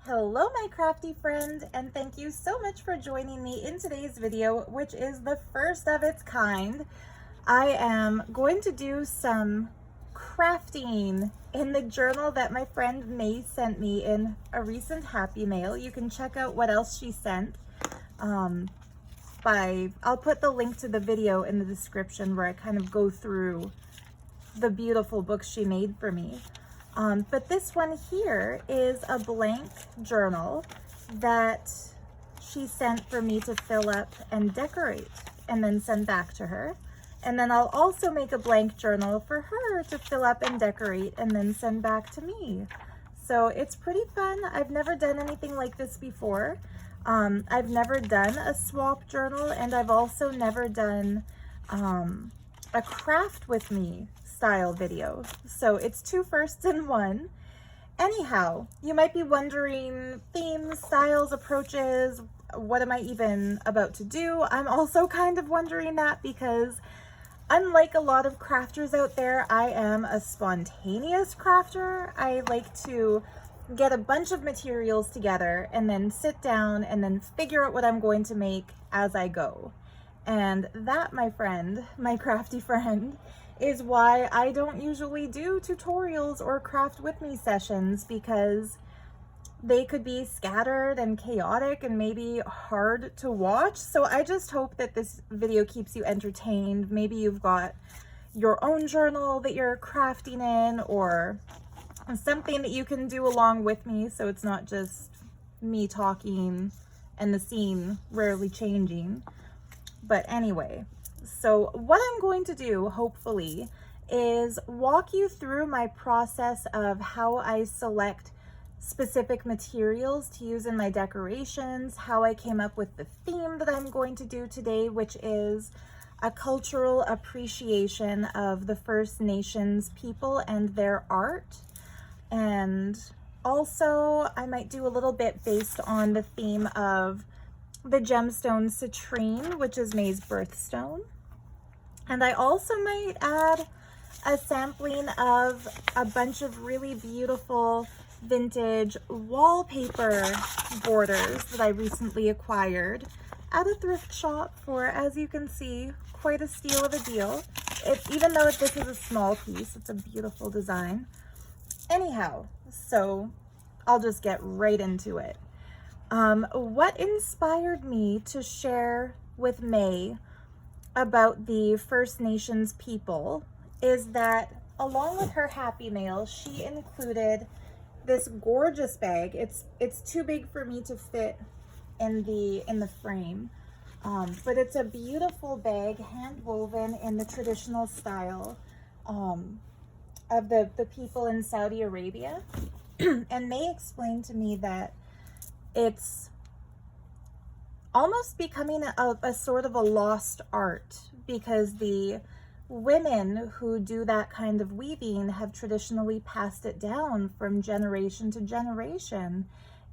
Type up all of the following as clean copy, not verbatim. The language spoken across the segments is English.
Hello my crafty friend, and thank you so much for joining me in today's video, which is the first of its kind. I am going to do some crafting in the journal that my friend May sent me in a recent Happy Mail. You can check out what else she sent. I'll put the link to the video in the description where I kind of go through the beautiful books she made for me. But this one here is a blank journal that she sent for me to fill up and decorate and then send back to her. And then I'll also make a blank journal for her to fill up and decorate and then send back to me. So it's pretty fun. I've never done anything like this before. I've never done a swap journal, and I've also never done a craft with me style video. So it's two firsts in one. Anyhow, you might be wondering themes, styles, approaches, what am I even about to do? I'm also kind of wondering that because unlike a lot of crafters out there, I am a spontaneous crafter. I like to get a bunch of materials together and then sit down and then figure out what I'm going to make as I go. And that, my friend, my crafty friend, is why I don't usually do tutorials or craft with me sessions, because they could be scattered and chaotic and maybe hard to watch. So I just hope that this video keeps you entertained. Maybe you've got your own journal that you're crafting in, or something that you can do along with me, so it's not just me talking and the scene rarely changing. But anyway, so what I'm going to do, hopefully, is walk you through my process of how I select specific materials to use in my decorations, how I came up with the theme that I'm going to do today, which is a cultural appreciation of the First Nations people and their art. And also I might do a little bit based on the theme of the gemstone citrine, which is May's birthstone. And I also might add a sampling of a bunch of really beautiful vintage wallpaper borders that I recently acquired at a thrift shop for, as you can see, quite a steal of a deal. Even though this is a small piece, it's a beautiful design. Anyhow, so I'll just get right into it. What inspired me to share with May about the First Nations people is that along with her Happy Mail, she included this gorgeous bag. It's too big for me to fit in the frame, but it's a beautiful bag, hand woven in the traditional style of the people in Saudi Arabia. And May explained to me that it's almost becoming a sort of a lost art, because the women who do that kind of weaving have traditionally passed it down from generation to generation,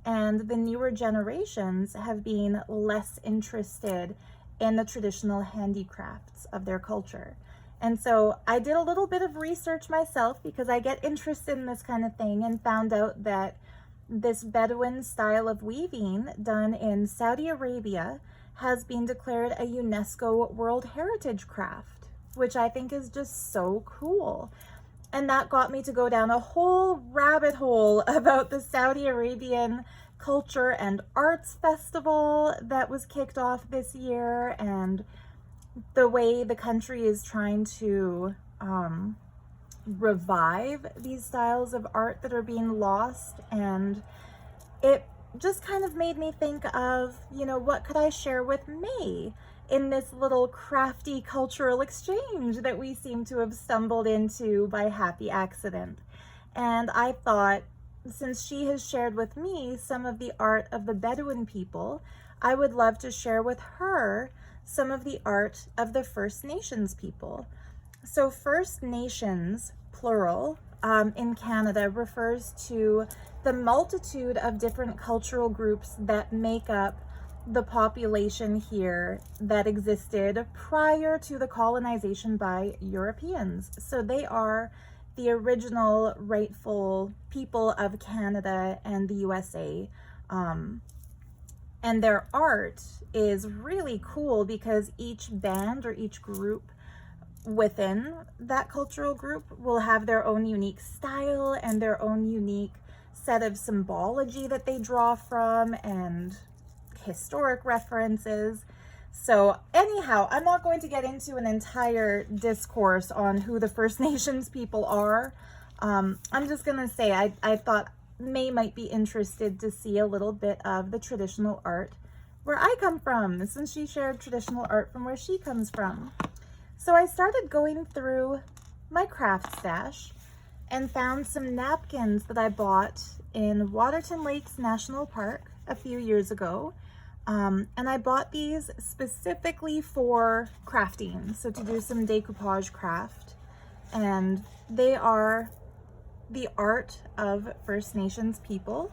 and the newer generations have been less interested in the traditional handicrafts of their culture. And so I did a little bit of research myself, because I get interested in this kind of thing, and found out that this Bedouin style of weaving done in Saudi Arabia has been declared a UNESCO World Heritage Craft, which I think is just so cool. And that got me to go down a whole rabbit hole about the Saudi Arabian Culture and Arts Festival that was kicked off this year, and the way the country is trying to revive these styles of art that are being lost. And it just kind of made me think of, what could I share with May in this little crafty cultural exchange that we seem to have stumbled into by happy accident. And I thought, since she has shared with me some of the art of the Bedouin people, I would love to share with her some of the art of the First Nations people. So First Nations, plural, in Canada refers to the multitude of different cultural groups that make up the population here that existed prior to the colonization by Europeans. So they are the original rightful people of Canada and the USA. And their art is really cool because each band or each group within that cultural group will have their own unique style and their own unique set of symbology that they draw from and historic references. So anyhow, I'm not going to get into an entire discourse on who the First Nations people are. I'm just gonna say I thought May might be interested to see a little bit of the traditional art where I come from, since she shared traditional art from where she comes from. So I started going through my craft stash and found some napkins that I bought in Waterton Lakes National Park a few years ago. And I bought these specifically for crafting, so to do some decoupage craft. And they are the art of First Nations people,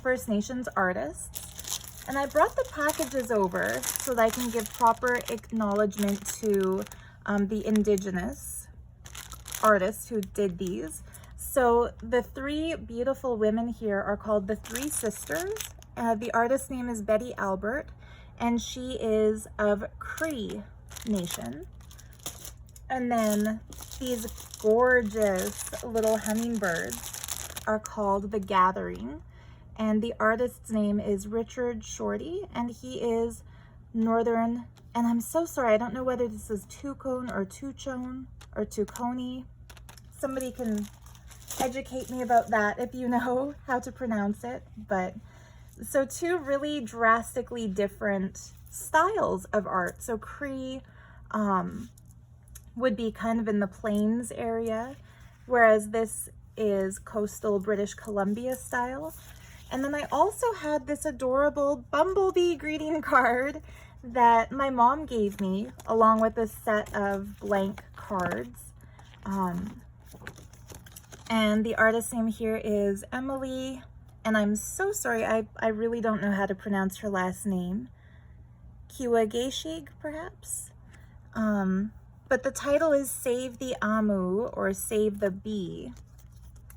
First Nations artists. And I brought the packages over so that I can give proper acknowledgement to the Indigenous artists who did these. So the three beautiful women here are called the Three Sisters. The artist's name is Betty Albert, and she is of Cree Nation. And then these gorgeous little hummingbirds are called The Gathering, and the artist's name is Richard Shorty, and he is Northern, and I'm so sorry, I don't know whether this is Tucone or Tuchone or Tuconi. Somebody can educate me about that if you know how to pronounce it. But so two really drastically different styles of art. So Cree would be kind of in the plains area, whereas this is coastal British Columbia style. And then I also had this adorable bumblebee greeting card that my mom gave me, along with a set of blank cards. And the artist's name here is Emily, and I'm so sorry, I really don't know how to pronounce her last name. Kiwageshig, perhaps? But the title is Save the Amu, or Save the Bee.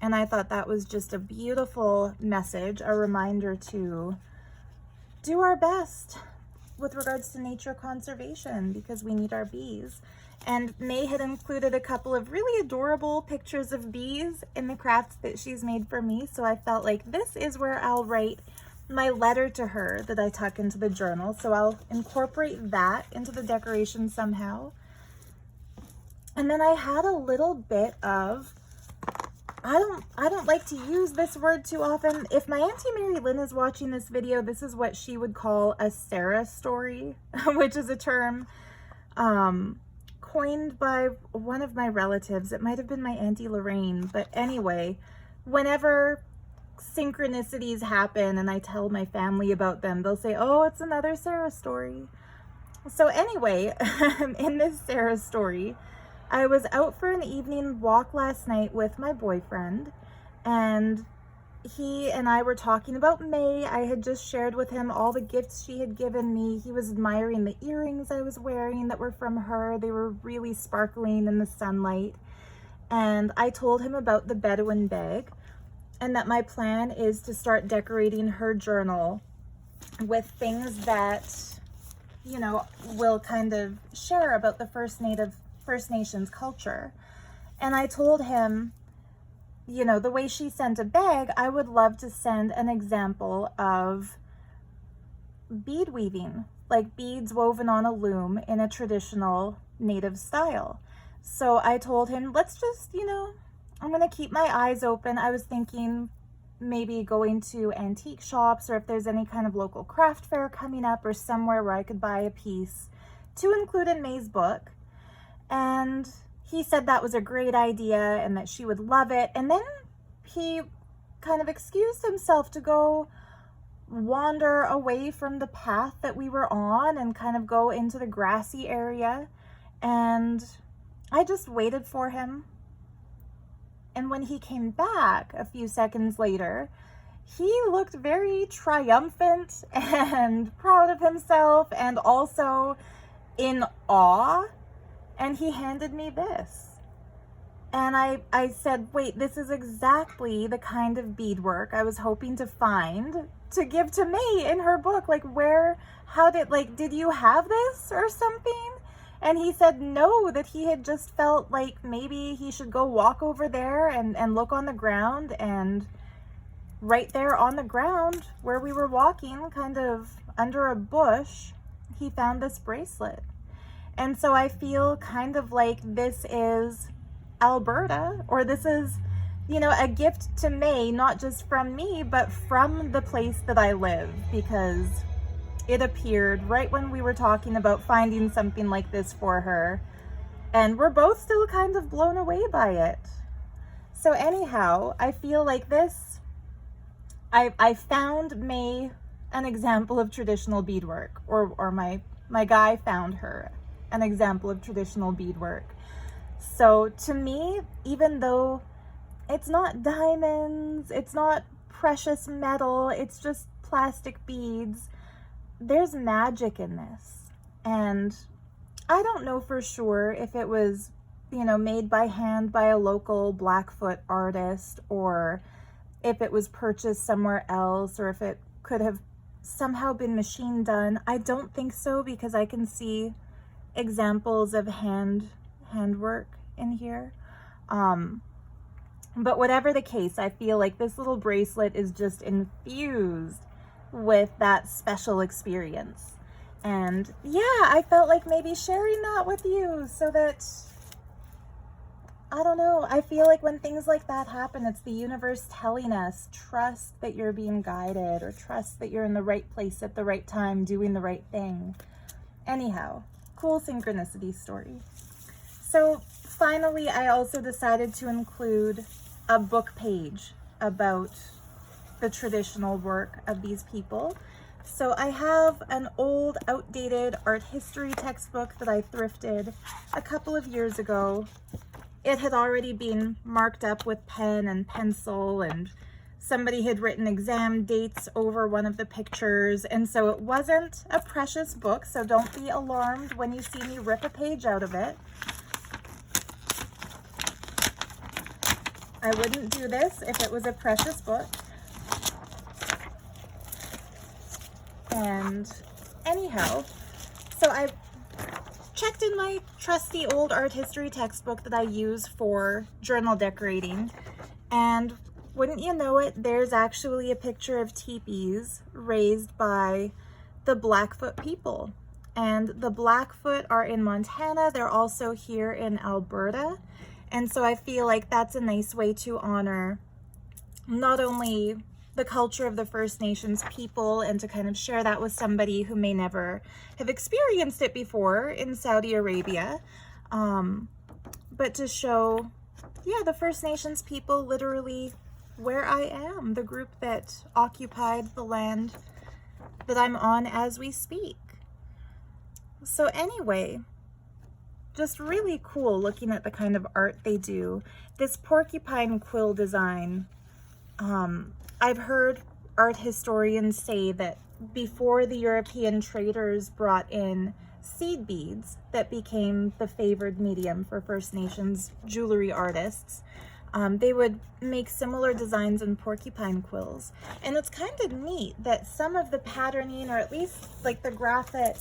And I thought that was just a beautiful message, a reminder to do our best with regards to nature conservation, because we need our bees. And May had included a couple of really adorable pictures of bees in the crafts that she's made for me. So I felt like this is where I'll write my letter to her that I tuck into the journal. So I'll incorporate that into the decoration somehow. And then I had a little bit of, I don't like to use this word too often. If my Auntie Mary Lynn is watching this video, this is what she would call a Sarah story, which is a term coined by one of my relatives. It might have been my Auntie Lorraine, but anyway, whenever synchronicities happen and I tell my family about them, they'll say, oh, it's another Sarah story. So anyway, in this Sarah story, I was out for an evening walk last night with my boyfriend, and he and I were talking about May. I had just shared with him all the gifts she had given me. He was admiring the earrings I was wearing that were from her. They were really sparkling in the sunlight. And I told him about the Bedouin bag, and that my plan is to start decorating her journal with things that, you know, will kind of share about the First Nations culture. And I told him, you know, the way she sent a bag, I would love to send an example of bead weaving, like beads woven on a loom in a traditional native style. So I told him, let's just, you know, I'm gonna keep my eyes open. I was thinking maybe going to antique shops, or if there's any kind of local craft fair coming up, or somewhere where I could buy a piece to include in May's book. And he said that was a great idea and that she would love it. And then he kind of excused himself to go wander away from the path that we were on and kind of go into the grassy area. And I just waited for him. And when he came back a few seconds later, he looked very triumphant and proud of himself, and also in awe. And he handed me this. And I said, wait, this is exactly the kind of beadwork I was hoping to find to give to May in her book. Like, did you have this or something? And he said no, that he had just felt like maybe he should go walk over there and look on the ground, and right there on the ground where we were walking, kind of under a bush, he found this bracelet. And so I feel kind of like this is Alberta, or this is, you know, a gift to May, not just from me, but from the place that I live, because it appeared right when we were talking about finding something like this for her, and we're both still kind of blown away by it. So anyhow, I feel like this, I found May an example of traditional beadwork, or my guy found her an example of traditional beadwork. So to me, even though it's not diamonds, it's not precious metal, it's just plastic beads, there's magic in this. And I don't know for sure if it was, you know, made by hand by a local Blackfoot artist, or if it was purchased somewhere else, or if it could have somehow been machine done. I don't think so, because I can see examples of handwork in here. But whatever the case, I feel like this little bracelet is just infused with that special experience. And yeah, I felt like maybe sharing that with you, so that, I don't know, I feel like when things like that happen, it's the universe telling us, trust that you're being guided, or trust that you're in the right place at the right time, doing the right thing. Anyhow, cool synchronicity story. So finally, I also decided to include a book page about the traditional work of these people. So I have an old, outdated art history textbook that I thrifted a couple of years ago. It had already been marked up with pen and pencil, and somebody had written exam dates over one of the pictures, and so it wasn't a precious book, so don't be alarmed when you see me rip a page out of it. I wouldn't do this if it was a precious book. And anyhow, so I checked in my trusty old art history textbook that I use for journal decorating, and wouldn't you know it, there's actually a picture of teepees raised by the Blackfoot people. And the Blackfoot are in Montana, they're also here in Alberta. And so I feel like that's a nice way to honor not only the culture of the First Nations people, and to kind of share that with somebody who may never have experienced it before in Saudi Arabia, but to show, yeah, the First Nations people literally where I am, the group that occupied the land that I'm on as we speak. So anyway, just really cool looking at the kind of art they do. This porcupine quill design, I've heard art historians say that before the European traders brought in seed beads that became the favored medium for First Nations jewelry artists, they would make similar designs in porcupine quills. And it's kind of neat that some of the patterning, or at least like the graphic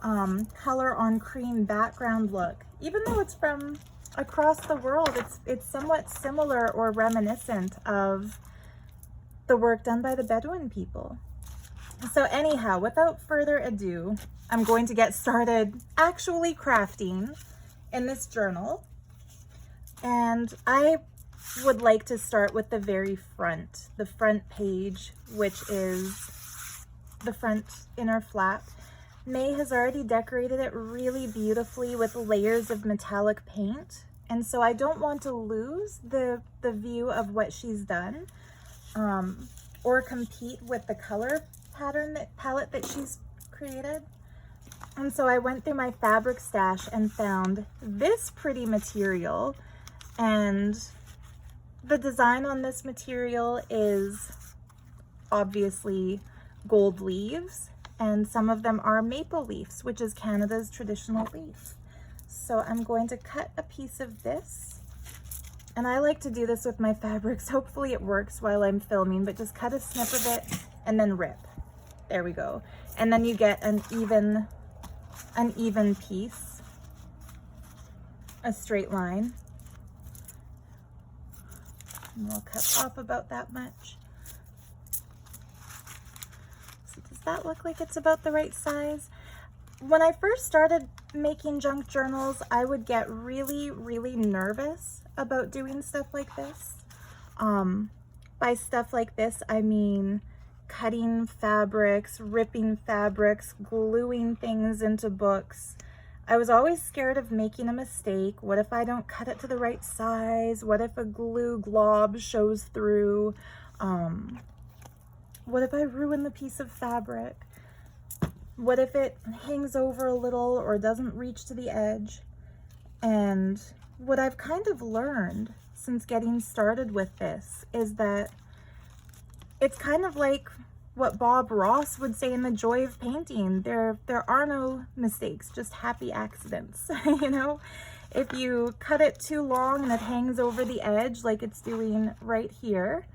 color on cream background look, even though it's from across the world, it's somewhat similar or reminiscent of the work done by the Bedouin people. So anyhow, without further ado, I'm going to get started actually crafting in this journal. And I would like to start with the very front, the front page, which is the front inner flap. May has already decorated it really beautifully with layers of metallic paint. And so I don't want to lose the view of what she's done, or compete with the color palette that she's created. And so I went through my fabric stash and found this pretty material, and the design on this material is obviously gold leaves, and some of them are maple leaves, which is Canada's traditional leaf. So I'm going to cut a piece of this And I like to do this with my fabrics. Hopefully it works while I'm filming, but just cut a snip of it and then rip. There we go. And then you get an even piece, a straight line. And we'll cut off about that much. So does that look like it's about the right size? When I first started making junk journals, I would get really, really nervous about doing stuff like this. By stuff like this, I mean cutting fabrics, ripping fabrics, gluing things into books. I was always scared of making a mistake. What if I don't cut it to the right size? What if a glue glob shows through? What if I ruin the piece of fabric? What if it hangs over a little or doesn't reach to the edge? And what I've kind of learned since getting started with this is that it's kind of like what Bob Ross would say in The Joy of Painting. There are no mistakes, just happy accidents. You know, if you cut it too long and it hangs over the edge like it's doing right here,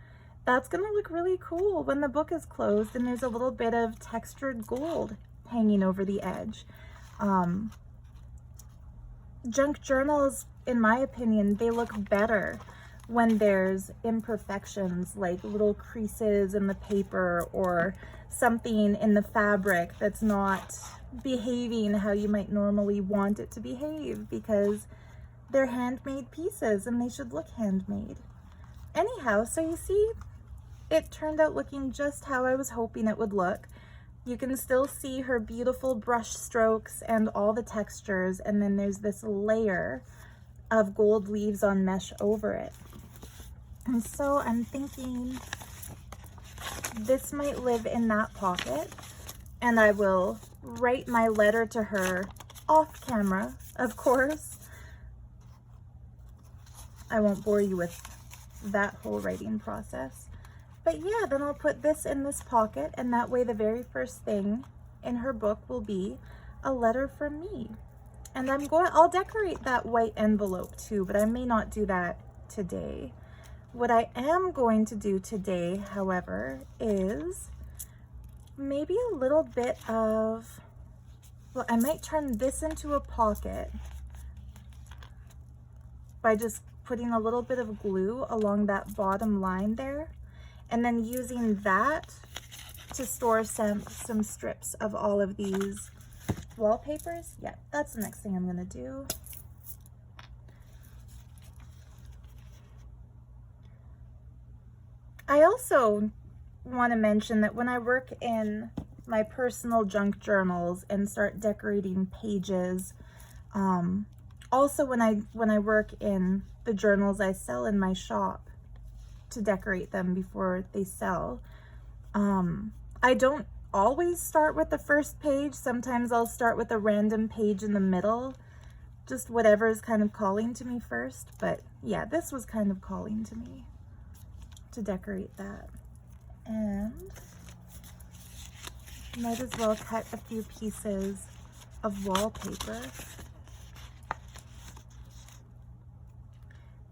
that's gonna look really cool when the book is closed and there's a little bit of textured gold hanging over the edge. Junk journals, in my opinion, they look better when there's imperfections, like little creases in the paper or something in the fabric that's not behaving how you might normally want it to behave, because they're handmade pieces and they should look handmade. Anyhow, so you see, it turned out looking just how I was hoping it would look. You can still see her beautiful brush strokes and all the textures, and then there's this layer of gold leaves on mesh over it. And so I'm thinking this might live in that pocket, and I will write my letter to her off camera, of course. I won't bore you with that whole writing process. But yeah, then I'll put this in this pocket, and that way the very first thing in her book will be a letter from me. And I'll decorate that white envelope too, but I may not do that today. What I am going to do today, however, is maybe a little bit of, well, I might turn this into a pocket by just putting a little bit of glue along that bottom line there, and then using that to store some strips of all of these wallpapers. Yeah, that's the next thing I'm gonna do. I also want to mention that when I work in my personal junk journals and start decorating pages, also when I work in the journals I sell in my shop to decorate them before they sell, I don't always start with the first page. Sometimes I'll start with a random page in the middle, just whatever is kind of calling to me first. But yeah, this was kind of calling to me to decorate that. And might as well cut a few pieces of wallpaper.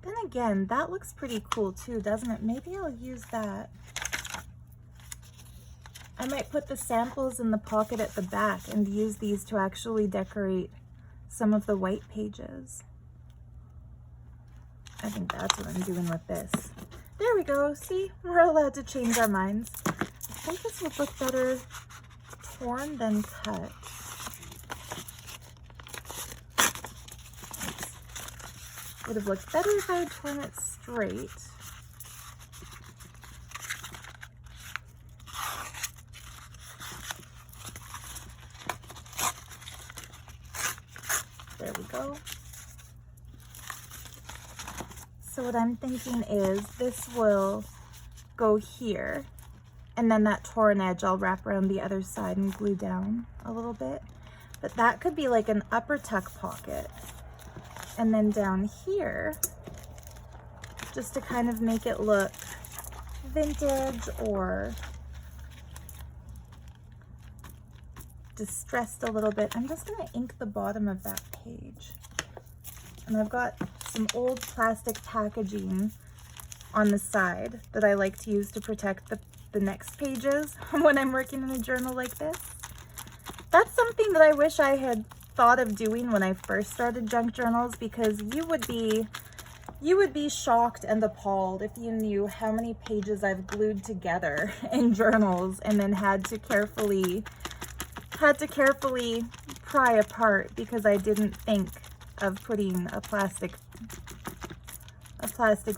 Then again, that looks pretty cool too, doesn't it? Maybe I'll use that. I might put the samples in the pocket at the back and use these to actually decorate some of the white pages. I think that's what I'm doing with this. There we go. See, we're allowed to change our minds. I think this would look better torn than cut. Would have looked better if I had torn it straight. There we go. So what I'm thinking is this will go here, and then that torn edge I'll wrap around the other side and glue down a little bit. But that could be like an upper tuck pocket. And then down here, just to kind of make it look vintage or distressed a little bit, I'm just gonna ink the bottom of that page. And I've got some old plastic packaging on the side that I like to use to protect the next pages when I'm working in a journal like this. That's something that I wish I had thought of doing when I first started junk journals, because you would be shocked and appalled if you knew how many pages I've glued together in journals and then had to carefully pry apart because I didn't think of putting a plastic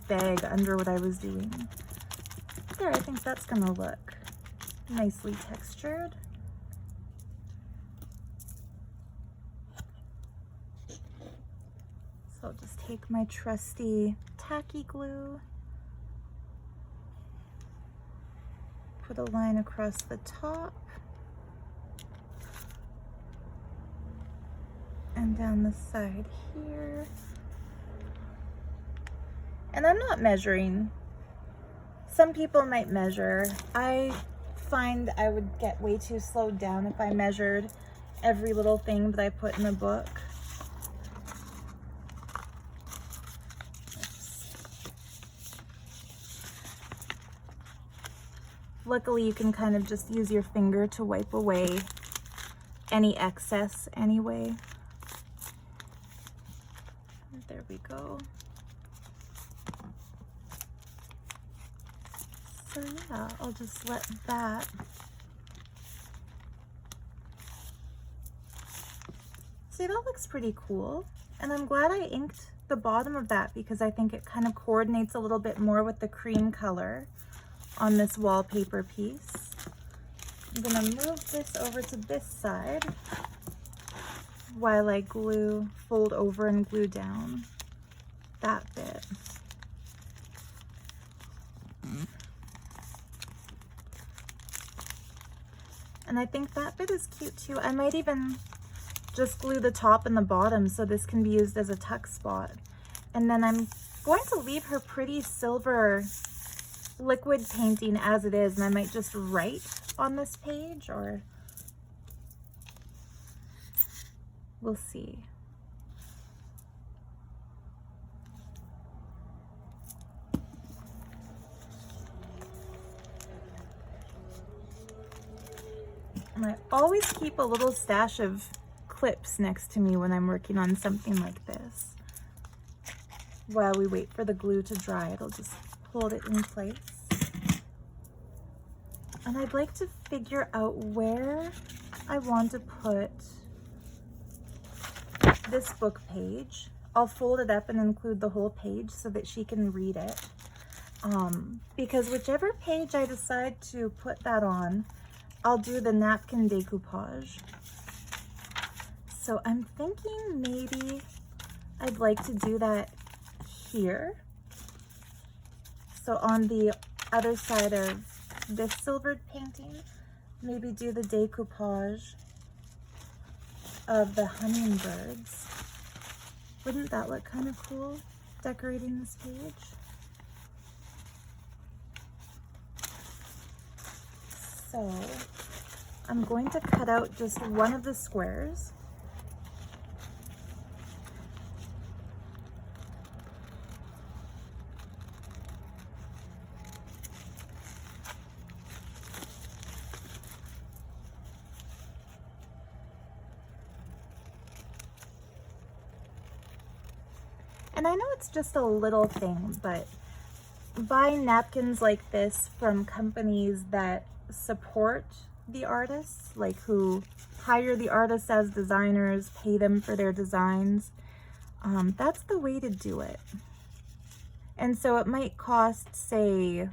bag under what I was doing. There, I think that's gonna look nicely textured. So I'll just take my trusty tacky glue, put a line across the top and down the side here. And I'm not measuring. Some people might measure. I find I would get way too slowed down if I measured every little thing that I put in a book. Luckily, you can kind of just use your finger to wipe away any excess anyway. There we go. So yeah, I'll just let that. See, that looks pretty cool. And I'm glad I inked the bottom of that because I think it kind of coordinates a little bit more with the cream color on this wallpaper piece. I'm gonna move this over to this side while I fold over and glue down that bit. And I think that bit is cute too. I might even just glue the top and the bottom so this can be used as a tuck spot. And then I'm going to leave her pretty silver liquid painting as it is, and I might just write on this page, or we'll see. And I always keep a little stash of clips next to me when I'm working on something like this. While we wait for the glue to dry, it'll just hold it in place. And I'd like to figure out where I want to put this book page. I'll fold it up and include the whole page so that she can read it. Because whichever page I decide to put that on, I'll do the napkin decoupage. So I'm thinking maybe I'd like to do that here. So on the other side of this silvered painting, maybe do the decoupage of the hummingbirds. Wouldn't that look kind of cool, decorating this page? So I'm going to cut out just one of the squares. And I know it's just a little thing, but buy napkins like this from companies that support the artists, like who hire the artists as designers, pay them for their designs. That's the way to do it. And so it might cost, say,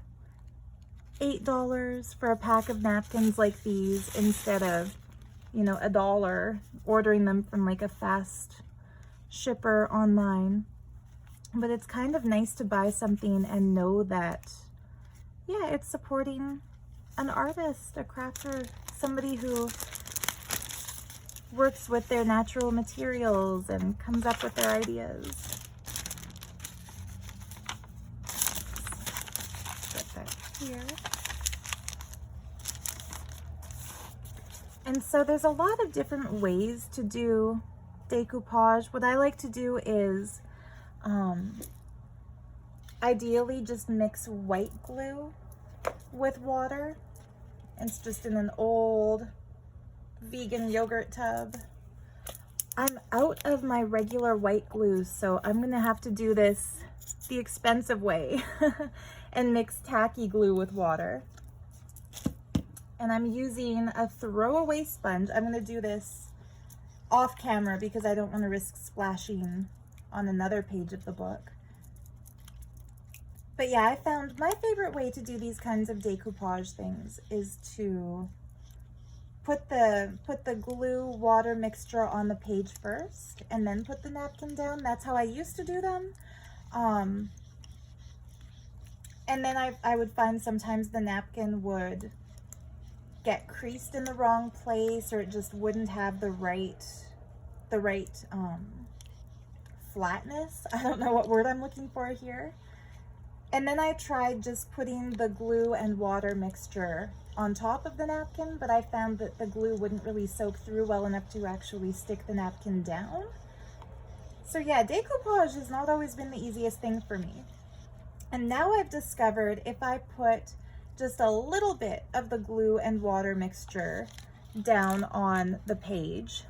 $8 for a pack of napkins like these instead of, you know, $1 ordering them from like a fast shipper online. But it's kind of nice to buy something and know that, yeah, it's supporting an artist, a crafter, somebody who works with their natural materials and comes up with their ideas. Put that here. And so there's a lot of different ways to do decoupage. What I like to do is Ideally, just mix white glue with water. It's just in an old vegan yogurt tub. I'm out of my regular white glue, so I'm gonna have to do this the expensive way and mix tacky glue with water. And I'm using a throwaway sponge. I'm gonna do this off camera because I don't want to risk splashing on another page of the book. But yeah, I found my favorite way to do these kinds of decoupage things is to put the glue water mixture on the page first and then put the napkin down. That's how I used to do them. And then I would find sometimes the napkin would get creased in the wrong place, or it just wouldn't have the right flatness. I don't know what word I'm looking for here. And then I tried just putting the glue and water mixture on top of the napkin, but I found that the glue wouldn't really soak through well enough to actually stick the napkin down. So yeah, decoupage has not always been the easiest thing for me. And now I've discovered if I put just a little bit of the glue and water mixture down on the page,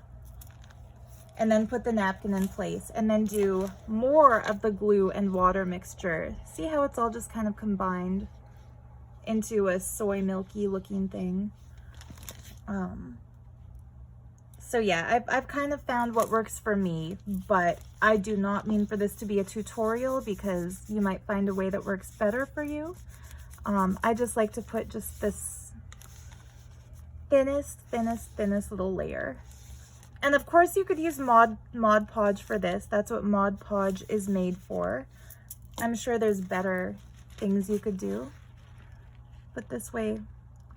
and then put the napkin in place, and then do more of the glue and water mixture. See how it's all just kind of combined into a soy milky looking thing? So yeah, I've kind of found what works for me, but I do not mean for this to be a tutorial because you might find a way that works better for you. I just like to put just this thinnest little layer. And of course you could use Mod Podge for this. That's what Mod Podge is made for. I'm sure there's better things you could do, but this way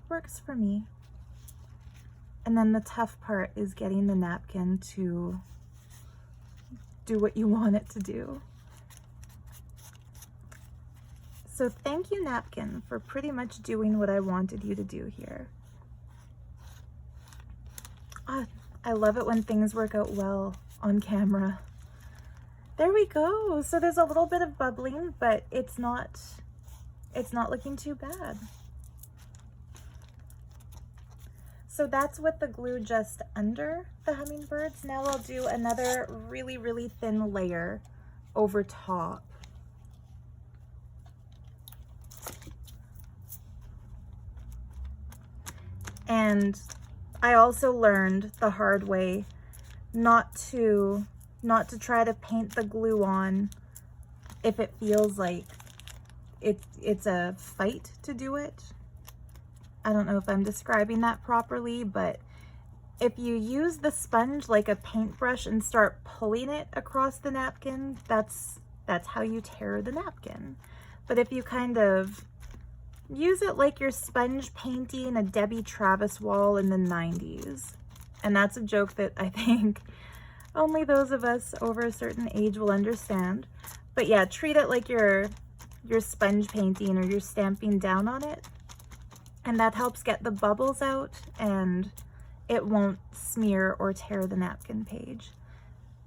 works for me. And then the tough part is getting the napkin to do what you want it to do. So thank you, napkin, for pretty much doing what I wanted you to do here. I love it when things work out well on camera. There we go. So there's a little bit of bubbling, but it's not looking too bad. So that's with the glue just under the hummingbirds. Now I'll do another really thin layer over top. And I also learned the hard way not to try to paint the glue on if it feels like it's a fight to do it. I don't know if I'm describing that properly, but if you use the sponge like a paintbrush and start pulling it across the napkin, that's how you tear the napkin. But if you kind of use it like you're sponge painting a Debbie Travis wall in the 90s. And that's a joke that I think only those of us over a certain age will understand. But yeah, treat it like you're sponge painting or you're stamping down on it. And that helps get the bubbles out and it won't smear or tear the napkin page.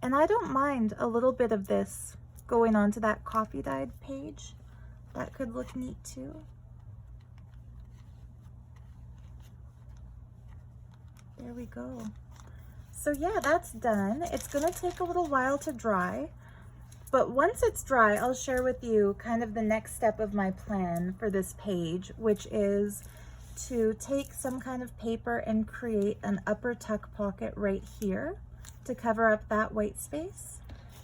And I don't mind a little bit of this going onto that coffee dyed page. That could look neat too. There we go. So yeah, that's done. It's gonna take a little while to dry, but once it's dry, I'll share with you kind of the next step of my plan for this page, which is to take some kind of paper and create an upper tuck pocket right here to cover up that white space.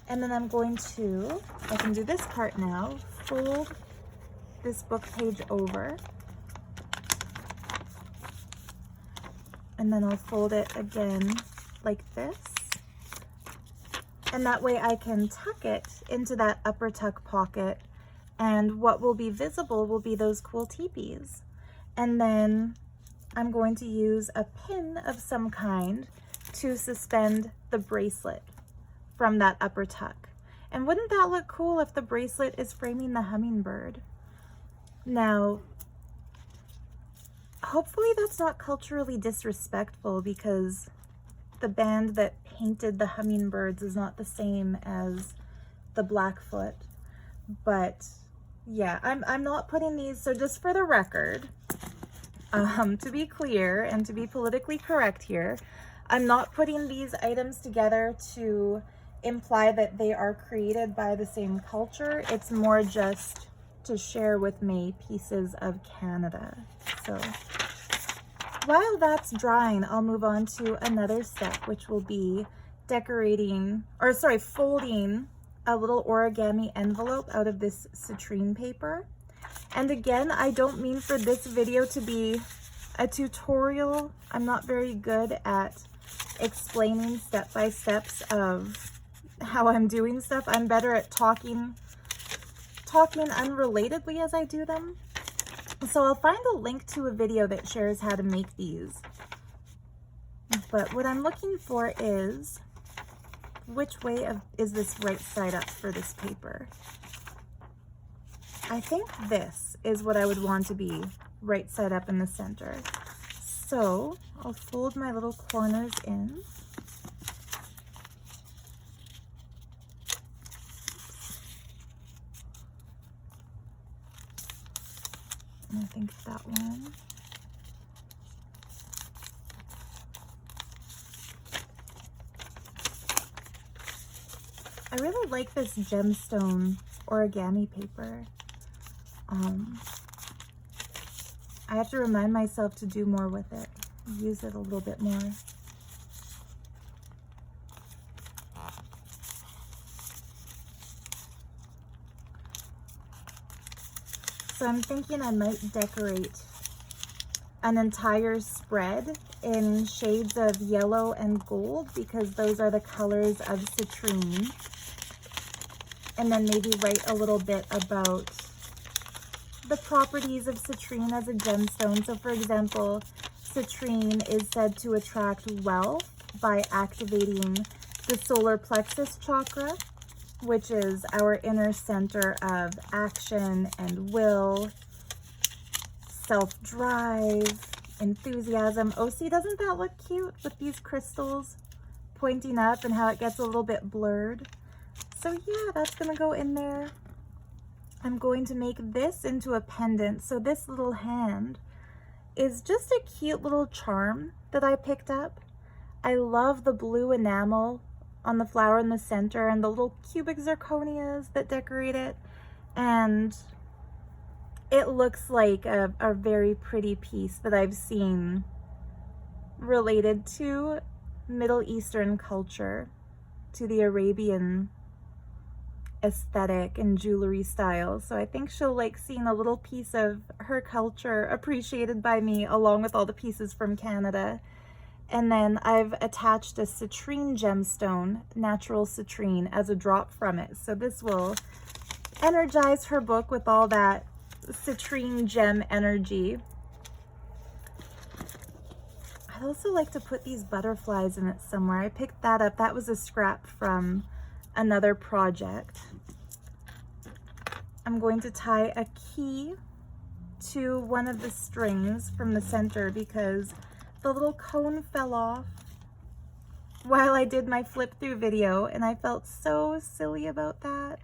And then I'm going to, I can do this part now, fold this book page over. And then I'll fold it again like this. And that way I can tuck it into that upper tuck pocket. And what will be visible will be those cool teepees. And then I'm going to use a pin of some kind to suspend the bracelet from that upper tuck. And wouldn't that look cool if the bracelet is framing the hummingbird? Now, hopefully that's not culturally disrespectful because the band that painted the hummingbirds is not the same as the Blackfoot. But yeah, I'm not putting these, so just for the record, to be clear and to be politically correct here, I'm not putting these items together to imply that they are created by the same culture. It's more just to share with me pieces of Canada. So while that's drying, I'll move on to another step, which will be folding a little origami envelope out of this citrine paper. And again, I don't mean for this video to be a tutorial. I'm not very good at explaining step-by-steps of how I'm doing stuff. I'm better at talking unrelatedly as I do them. So I'll find a link to a video that shares how to make these. But what I'm looking for is, which way is this right side up for this paper? I think this is what I would want to be right side up in the center. So I'll fold my little corners in. And I think that one. I really like this gemstone origami paper. I have to remind myself to do more with it, use it a little bit more. So I'm thinking I might decorate an entire spread in shades of yellow and gold because those are the colors of citrine. And then maybe write a little bit about the properties of citrine as a gemstone. So for example, citrine is said to attract wealth by activating the solar plexus chakra, which is our inner center of action and will, self-drive, enthusiasm. Oh, see, doesn't that look cute with these crystals pointing up and how it gets a little bit blurred? So yeah, that's gonna go in there. I'm going to make this into a pendant. So this little hand is just a cute little charm that I picked up. I love the blue enamel on the flower in the center and the little cubic zirconias that decorate it. And it looks like a very pretty piece that I've seen related to Middle Eastern culture, to the Arabian aesthetic and jewelry style. So I think she'll like seeing a little piece of her culture appreciated by me along with all the pieces from Canada. And then I've attached a citrine gemstone, natural citrine, as a drop from it. So this will energize her book with all that citrine gem energy. I'd also like to put these butterflies in it somewhere. I picked that up. That was a scrap from another project. I'm going to tie a key to one of the strings from the center because the little cone fell off while I did my flip through video and I felt so silly about that.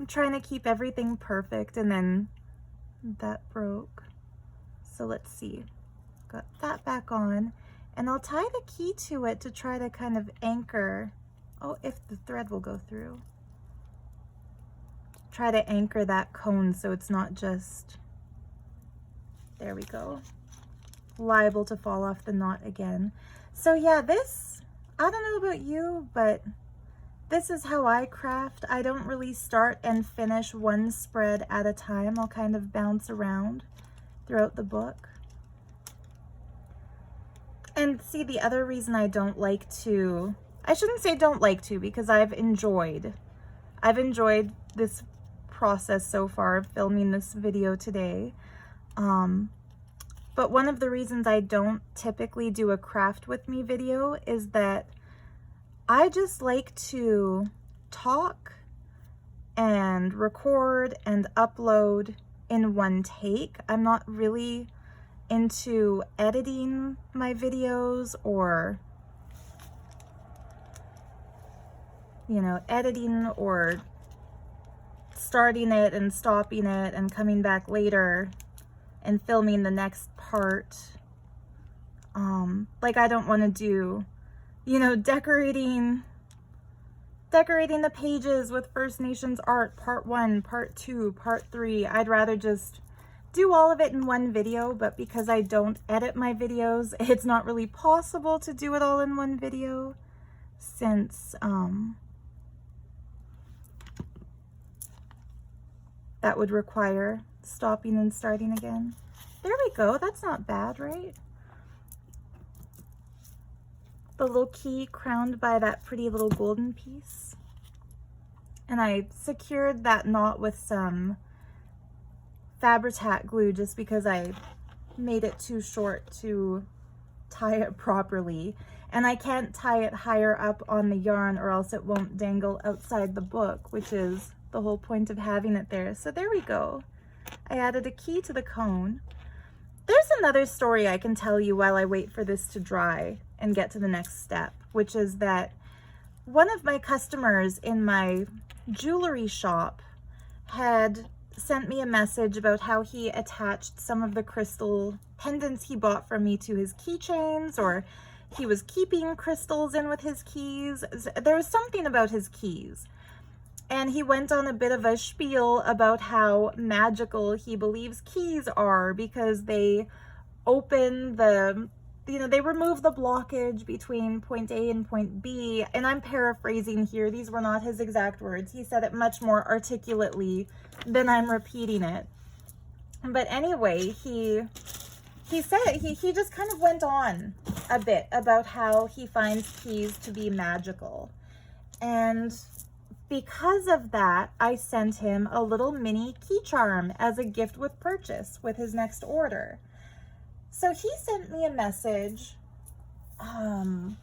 I'm trying to keep everything perfect and then that broke. So let's see, got that back on and I'll tie the key to it to try to kind of anchor. Oh, if the thread will go through. Try to anchor that cone so it's not just, there we go, liable to fall off the knot again. So yeah, this, I don't know about you, but this is how I craft. I don't really start and finish one spread at a time. I'll kind of bounce around throughout the book. And see, the other reason I don't like to, I shouldn't say don't like to, because I've enjoyed this process so far, filming this video today. But one of the reasons I don't typically do a craft with me video is that I just like to talk and record and upload in one take. I'm not really into editing my videos or you know, editing or starting it and stopping it and coming back later and filming the next part. Like I don't want to do, you know, decorating the pages with First Nations art, part 1, part 2, part 3. I'd rather just do all of it in one video, but because I don't edit my videos, it's not really possible to do it all in one video, since that would require stopping and starting again. There we go. That's not bad, right? The little key crowned by that pretty little golden piece. And I secured that knot with some Fabri-Tac glue just because I made it too short to tie it properly. And I can't tie it higher up on the yarn or else it won't dangle outside the book, which is the whole point of having it there. So there we go. I added a key to the cone. There's another story I can tell you while I wait for this to dry and get to the next step, which is that one of my customers in my jewelry shop had sent me a message about how he attached some of the crystal pendants he bought from me to his keychains, or he was keeping crystals in with his keys. There was something about his keys. And he went on a bit of a spiel about how magical he believes keys are because they open the, you know, they remove the blockage between point A and point B. And I'm paraphrasing here. These were not his exact words. He said it much more articulately than I'm repeating it. But anyway, he said, he just kind of went on a bit about how he finds keys to be magical. And because of that, I sent him a little mini key charm as a gift with purchase with his next order. So he sent me a message, I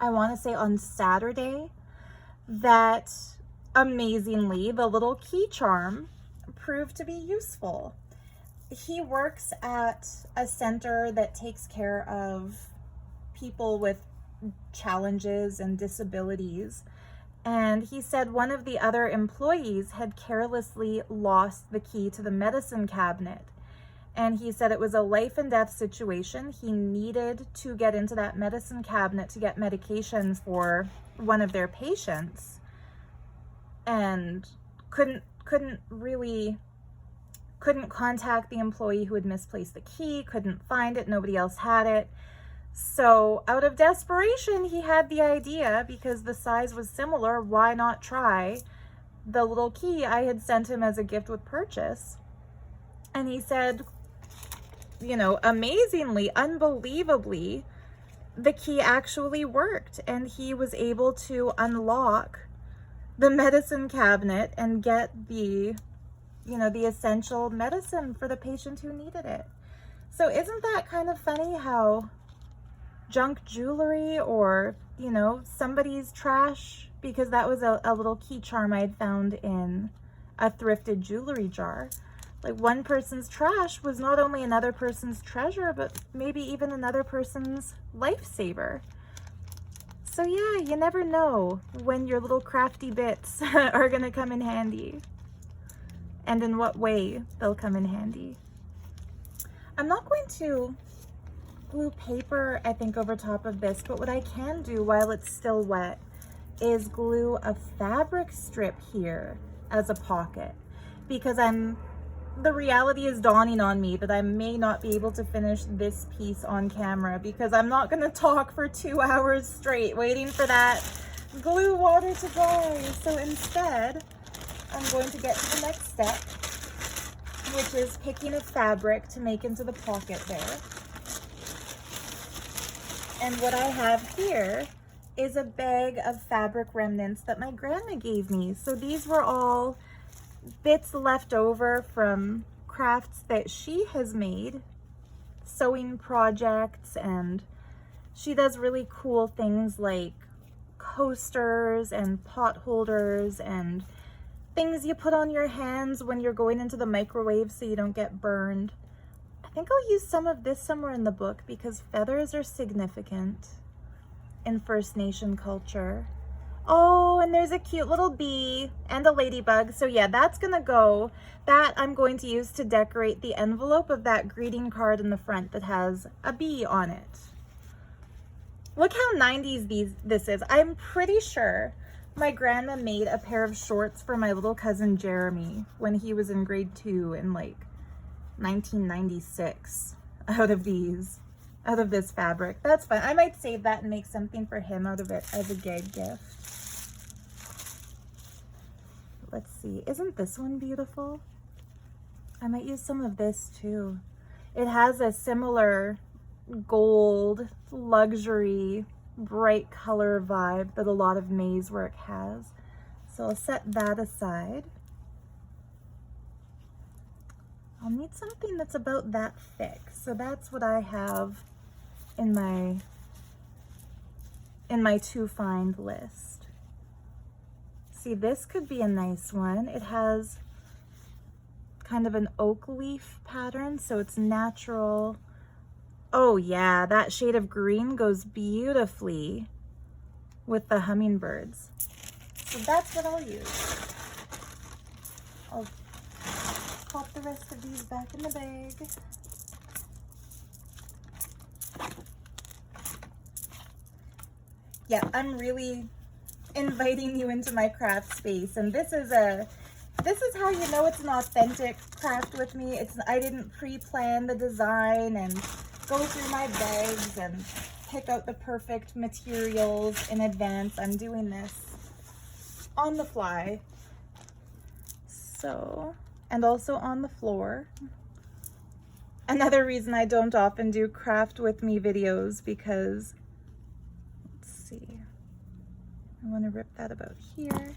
want to say on Saturday, that amazingly, the little key charm proved to be useful. He works at a center that takes care of people with challenges and disabilities. And he said one of the other employees had carelessly lost the key to the medicine cabinet. And he said it was a life and death situation. He needed to get into that medicine cabinet to get medications for one of their patients. And couldn't contact the employee who had misplaced the key, couldn't find it, nobody else had it. So out of desperation, he had the idea, because the size was similar, why not try the little key I had sent him as a gift with purchase? And he said, you know, amazingly, unbelievably, the key actually worked, and he was able to unlock the medicine cabinet and get the, you know, the essential medicine for the patient who needed it. So isn't that kind of funny how junk jewelry, or, you know, somebody's trash, because that was a little key charm I had found in a thrifted jewelry jar. Like, one person's trash was not only another person's treasure, but maybe even another person's lifesaver. So yeah, you never know when your little crafty bits are gonna come in handy, and in what way they'll come in handy. I'm not going to glue paper, I think, over top of this, but what I can do while it's still wet is glue a fabric strip here as a pocket, because the reality is dawning on me that I may not be able to finish this piece on camera, because I'm not going to talk for 2 hours straight waiting for that glue water to dry. So instead, I'm going to get to the next step, which is picking a fabric to make into the pocket there. And what I have here is a bag of fabric remnants that my grandma gave me. So these were all bits left over from crafts that she has made, sewing projects, and she does really cool things like coasters and pot holders and things you put on your hands when you're going into the microwave so you don't get burned. I think I'll use some of this somewhere in the book, because feathers are significant in First Nation culture. Oh, and there's a cute little bee and a ladybug. So yeah, that's gonna go. That I'm going to use to decorate the envelope of that greeting card in the front that has a bee on it. Look how 90s this is. I'm pretty sure my grandma made a pair of shorts for my little cousin Jeremy when he was in grade 2 in like 1996 out of this fabric. That's fun. I might save that and make something for him out of it as a gag gift. Let's see, isn't this one beautiful? I might use some of this too. It has a similar gold, luxury, bright color vibe that a lot of maize work has. So I'll set that aside. I'll need something that's about that thick. So that's what I have in my to find list. See, this could be a nice one. It has kind of an oak leaf pattern, so it's natural. Oh yeah, that shade of green goes beautifully with the hummingbirds. So that's what I'll use. I'll pop the rest of these back in the bag. Yeah, I'm really inviting you into my craft space, and this is how you know it's an authentic craft with me. I didn't pre-plan the design and go through my bags and pick out the perfect materials in advance. I'm doing this on the fly. So, and also on the floor. Another reason I don't often do craft with me videos, because let's see, I want to rip that about here.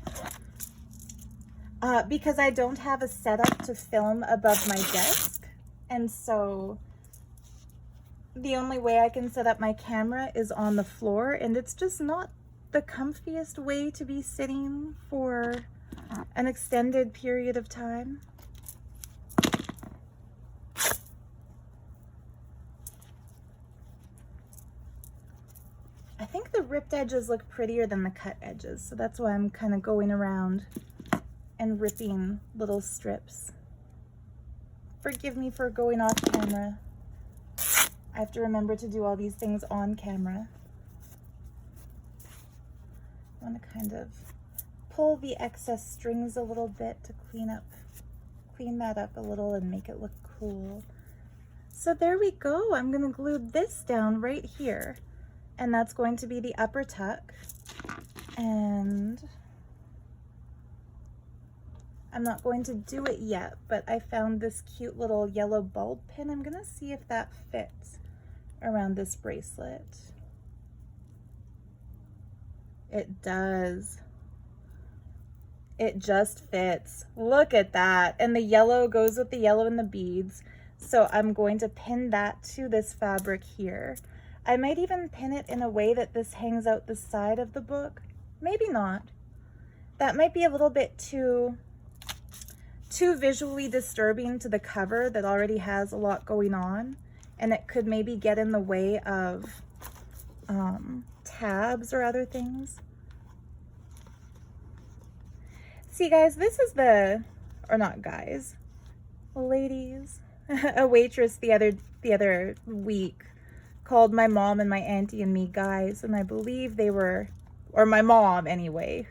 Because I don't have a setup to film above my desk, and so the only way I can set up my camera is on the floor, and it's just not the comfiest way to be sitting for an extended period of time. I think the ripped edges look prettier than the cut edges, so that's why I'm kind of going around and ripping little strips. Forgive me for going off camera. I have to remember to do all these things on camera. I want to kind of pull the excess strings a little bit to clean that up a little and make it look cool. So there we go. I'm going to glue this down right here, and that's going to be the upper tuck. And I'm not going to do it yet, but I found this cute little yellow bulb pin. I'm gonna see if that fits around this bracelet. It does. It just fits. Look at that. And the yellow goes with the yellow and the beads. So I'm going to pin that to this fabric here. I might even pin it in a way that this hangs out the side of the book. Maybe not. That might be a little bit too visually disturbing to the cover that already has a lot going on, and it could maybe get in the way of tabs or other things. See guys, this is or not guys, ladies, a waitress the other week called my mom and my auntie and me guys, and I believe they were, or my mom anyway,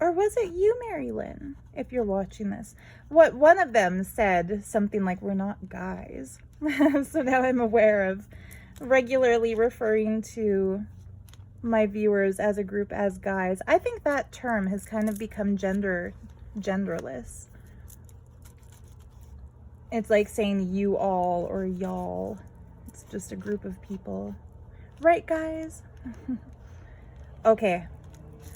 or was it you, Mary Lynn, if you're watching this? One of them said something like, we're not guys. So now I'm aware of regularly referring to my viewers as a group as guys. I think that term has kind of become genderless. It's like saying you all or y'all. It's just a group of people. Right, guys? Okay.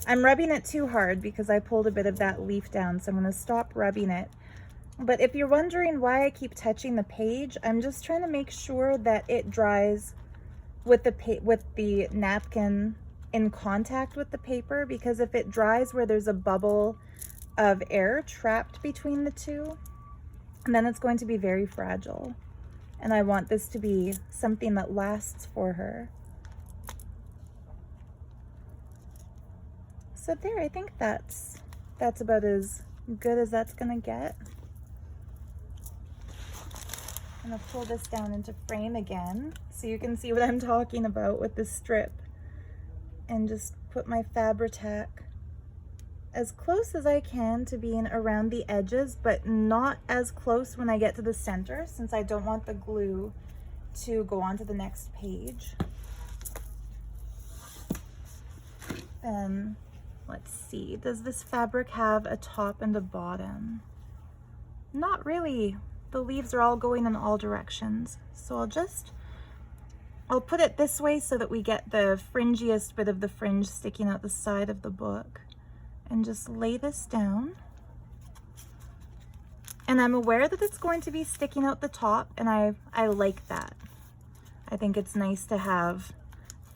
I'm rubbing it too hard because I pulled a bit of that leaf down, so I'm going to stop rubbing it. But if you're wondering why I keep touching the page, I'm just trying to make sure that it dries with the napkin in contact with the paper, because if it dries where there's a bubble of air trapped between the two, then it's going to be very fragile. And I want this to be something that lasts for her. So there, I think that's about as good as that's gonna get. I'm gonna pull this down into frame again so you can see what I'm talking about with this strip, and just put my Fabri-Tac as close as I can to being around the edges, but not as close when I get to the center, since I don't want the glue to go on to the next page. Then let's see, does this fabric have a top and a bottom? Not really. The leaves are all going in all directions. So I'll put it this way so that we get the fringiest bit of the fringe sticking out the side of the book, and just lay this down. And I'm aware that it's going to be sticking out the top, and I like that. I think it's nice to have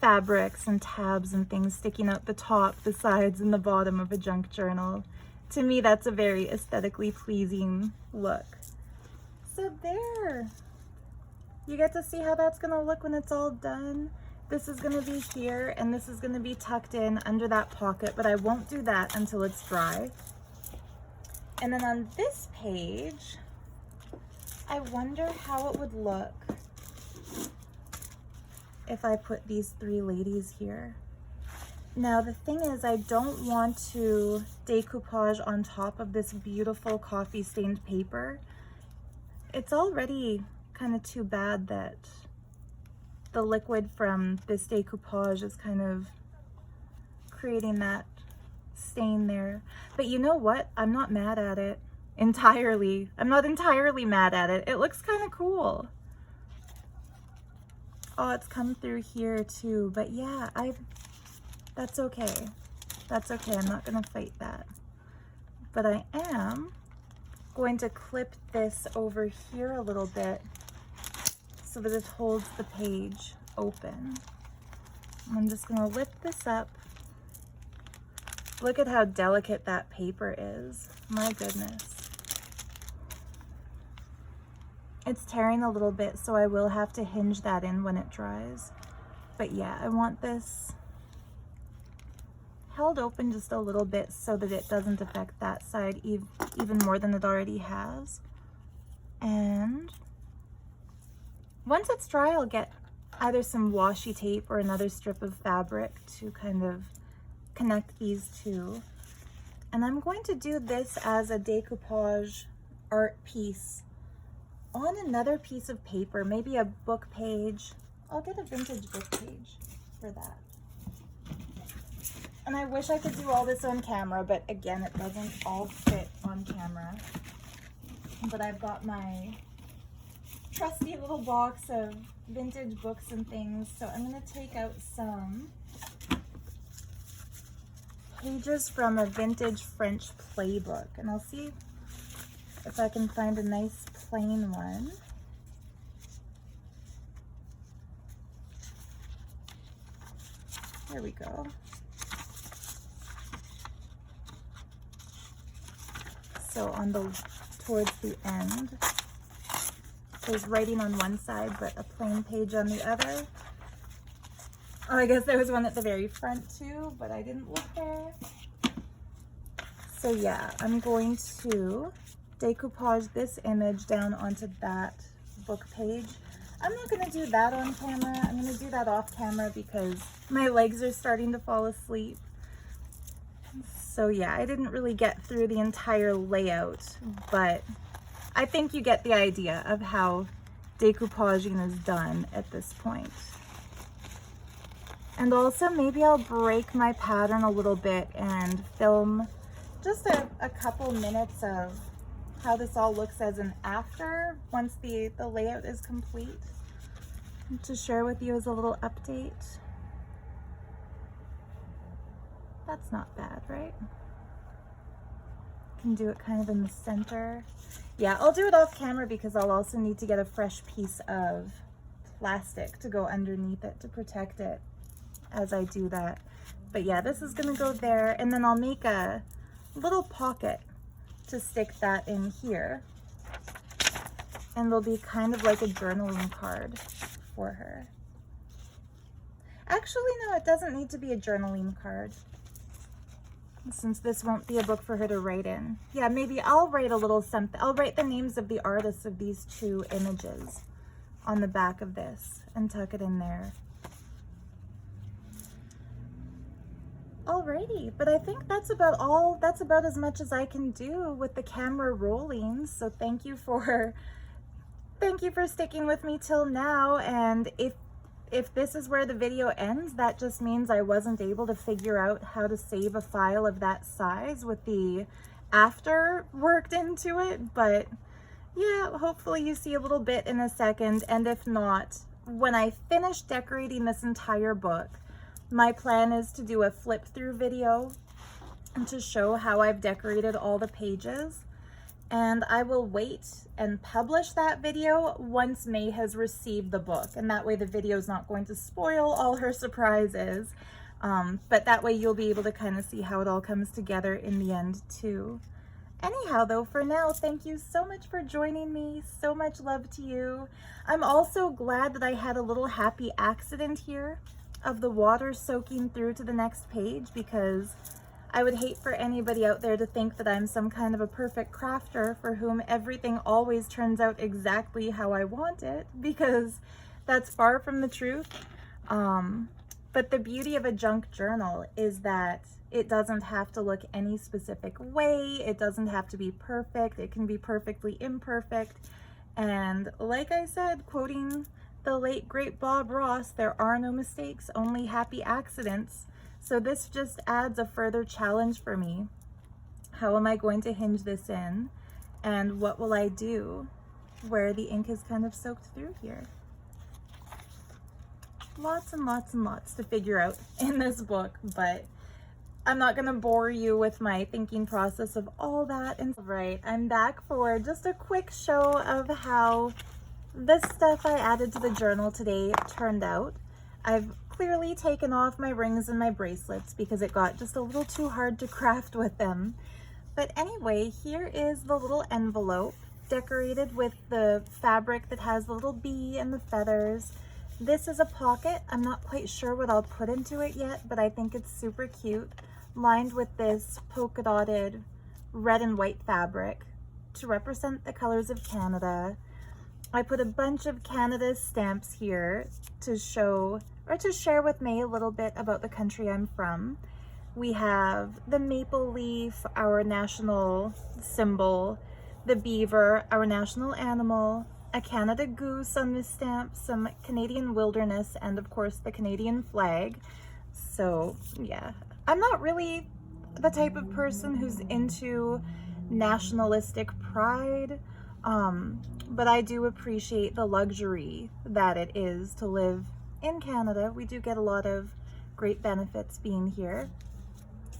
fabrics and tabs and things sticking out the top, the sides, and the bottom of a junk journal. To me, that's a very aesthetically pleasing look. So there, you get to see how that's gonna look when it's all done. This is gonna be here, and this is gonna be tucked in under that pocket, but I won't do that until it's dry. And then on this page, I wonder how it would look if I put these three ladies here. Now the thing is, I don't want to decoupage on top of this beautiful coffee stained paper. It's already kind of too bad that the liquid from this decoupage is kind of creating that stain there. But you know what? I'm not mad at it entirely. I'm not entirely mad at it. It looks kind of cool. Oh, it's come through here too. But yeah, that's okay. That's okay. I'm not gonna fight that. But I am going to clip this over here a little bit so that it holds the page open. I'm just gonna lift this up. Look at how delicate that paper is. My goodness. It's tearing a little bit, so I will have to hinge that in when it dries. But yeah, I want this held open just a little bit so that it doesn't affect that side even more than it already has. And once it's dry, I'll get either some washi tape or another strip of fabric to kind of connect these two. And I'm going to do this as a decoupage art piece on another piece of paper, maybe a book page. I'll get a vintage book page for that. And I wish I could do all this on camera, but again, it doesn't all fit on camera. But I've got my trusty little box of vintage books and things, so I'm gonna take out some pages from a vintage French playbook, and I'll see if I can find a nice plain one. There we go. So towards the end, there's writing on one side, but a plain page on the other. Oh, I guess there was one at the very front too, but I didn't look there. So yeah, I'm going to decoupage this image down onto that book page. I'm not gonna do that on camera. I'm gonna do that off camera because my legs are starting to fall asleep. So yeah, I didn't really get through the entire layout, but I think you get the idea of how decoupaging is done at this point. And also maybe I'll break my pattern a little bit and film just a couple minutes of how this all looks as an after once the layout is complete, to share with you as a little update. That's not bad, right? Can do it kind of in the center. Yeah, I'll do it off camera because I'll also need to get a fresh piece of plastic to go underneath it to protect it as I do that. But yeah, this is gonna go there, and then I'll make a little pocket to stick that in here, and it'll be kind of like a journaling card for her. Actually, no, it doesn't need to be a journaling card. since this won't be a book for her to write in. Yeah, maybe I'll write a little something. I'll write the names of the artists of these two images on the back of this and tuck it in there. Alrighty, but I think that's about as much as I can do with the camera rolling. So thank you for sticking with me till now. And if this is where the video ends, that just means I wasn't able to figure out how to save a file of that size with the after worked into it. But yeah, hopefully you see a little bit in a second. And if not, when I finish decorating this entire book, my plan is to do a flip through video and to show how I've decorated all the pages. And I will wait and publish that video once May has received the book. And that way the video is not going to spoil all her surprises. But that way you'll be able to kind of see how it all comes together in the end too. Anyhow though, for now, thank you so much for joining me. So much love to you. I'm also glad that I had a little happy accident here of the water soaking through to the next page, because I would hate for anybody out there to think that I'm some kind of a perfect crafter for whom everything always turns out exactly how I want it, because that's far from the truth. But the beauty of a junk journal is that it doesn't have to look any specific way. It doesn't have to be perfect. It can be perfectly imperfect. And like I said, quoting the late great Bob Ross, there are no mistakes, only happy accidents. So this just adds a further challenge for me. How am I going to hinge this in? And what will I do where the ink is kind of soaked through here? Lots and lots and lots to figure out in this book, but I'm not gonna bore you with my thinking process of all that. And right, I'm back for just a quick show of how the stuff I added to the journal today turned out. I've clearly taken off my rings and my bracelets because it got just a little too hard to craft with them. But anyway, here is the little envelope decorated with the fabric that has the little bee and the feathers. This is a pocket. I'm not quite sure what I'll put into it yet, but I think it's super cute, lined with this polka dotted red and white fabric to represent the colors of Canada. I put a bunch of Canada's stamps here to show or to share with May a little bit about the country I'm from. We have the maple leaf, our national symbol, the beaver, our national animal, a Canada goose on this stamp, some Canadian wilderness, and of course the Canadian flag. So yeah, I'm not really the type of person who's into nationalistic pride, but I do appreciate the luxury that it is to live in Canada. We do get a lot of great benefits being here.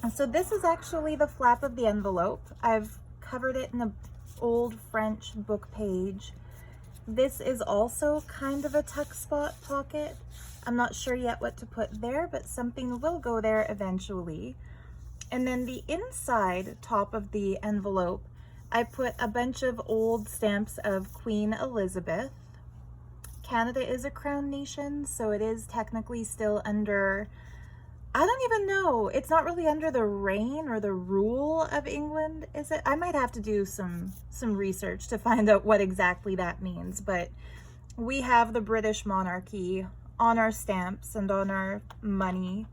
And so this is actually the flap of the envelope. I've covered it in an old French book page. This is also kind of a tuck spot pocket. I'm not sure yet what to put there, but something will go there eventually. And then the inside top of the envelope, I put a bunch of old stamps of Queen Elizabeth. Canada is a crown nation, so it is technically still under, I don't even know, it's not really under the reign or the rule of England, is it? I might have to do some research to find out what exactly that means, but we have the British monarchy on our stamps and on our money.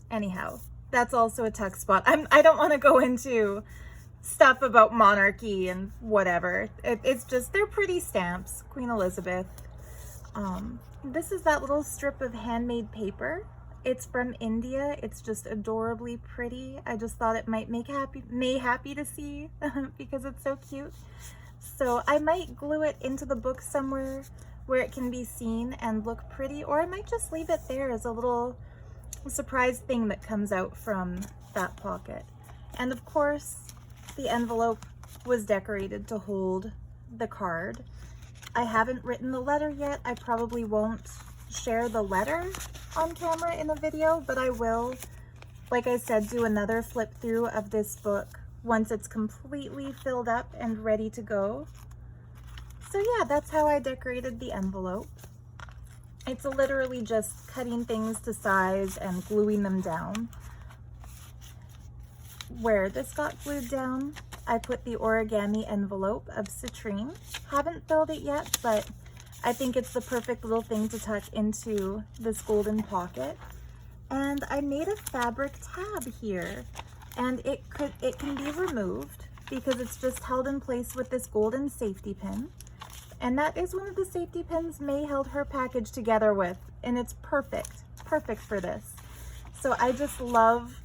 Anyhow, that's also a tuck spot. I don't want to go into stuff about monarchy and whatever. It's just, they're pretty stamps. Queen Elizabeth. This is that little strip of handmade paper. It's from India. It's just adorably pretty. I just thought it might make May happy to see because it's so cute. So I might glue it into the book somewhere where it can be seen and look pretty, or I might just leave it there as a little surprise thing that comes out from that pocket. And of course, the envelope was decorated to hold the card. I haven't written the letter yet. I probably won't share the letter on camera in a video, but I will, like I said, do another flip through of this book once it's completely filled up and ready to go. So yeah, that's how I decorated the envelope. It's literally just cutting things to size and gluing them down. Where this got glued down, I put the origami envelope of citrine. Haven't filled it yet, but I think it's the perfect little thing to tuck into this golden pocket. And I made a fabric tab here, and it can be removed because it's just held in place with this golden safety pin. And that is one of the safety pins May held her package together with, and it's perfect for this. So I just love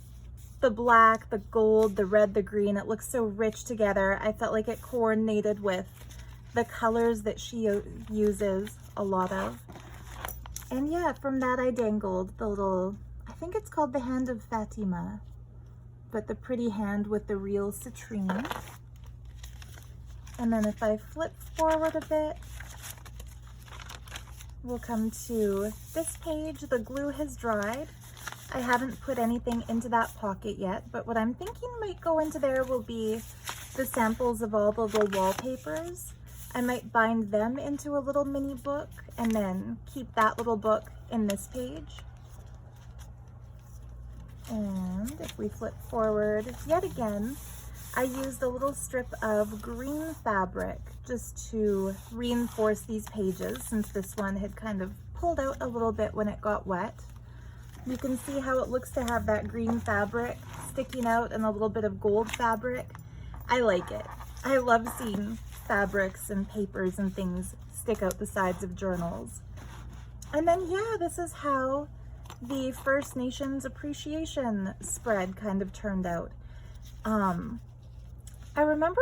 the black, the gold, the red, the green. It looks so rich together. I felt like it coordinated with the colors that she uses a lot of. And yeah, from that I dangled the little, I think it's called the Hand of Fatima, but the pretty hand with the real citrine. And then if I flip forward a bit, we'll come to this page. The glue has dried. I haven't put anything into that pocket yet, but what I'm thinking might go into there will be the samples of all the little wallpapers. I might bind them into a little mini book and then keep that little book in this page. And if we flip forward yet again, I used a little strip of green fabric just to reinforce these pages, since this one had kind of pulled out a little bit when it got wet. You can see how it looks to have that green fabric sticking out and a little bit of gold fabric. I like it. I love seeing fabrics and papers and things stick out the sides of journals. And then yeah, this is how the First Nations appreciation spread kind of turned out. I remember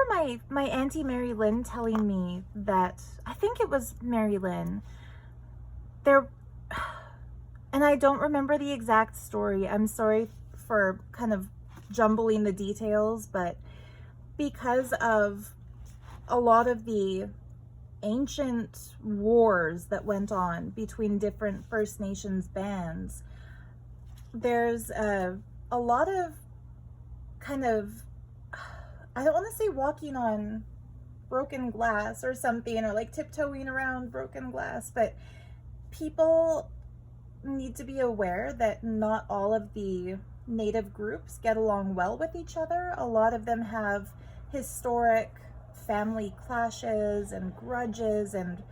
my Auntie Mary Lynn telling me that, I think it was Mary Lynn, and I don't remember the exact story. I'm sorry for kind of jumbling the details, but because of a lot of the ancient wars that went on between different First Nations bands, there's a lot of kind of, I don't want to say walking on broken glass or something, or like tiptoeing around broken glass, but people need to be aware that not all of the Native groups get along well with each other. A lot of them have historic family clashes and grudges, and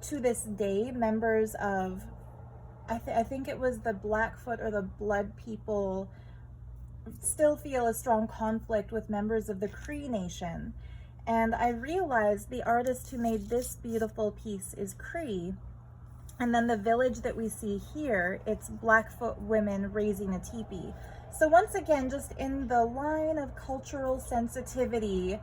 to this day, members of, I think it was the Blackfoot or the Blood people, still feel a strong conflict with members of the Cree Nation. And I realized the artist who made this beautiful piece is Cree. And then the village that we see here, it's Blackfoot women raising a teepee. So once again, just in the line of cultural sensitivity,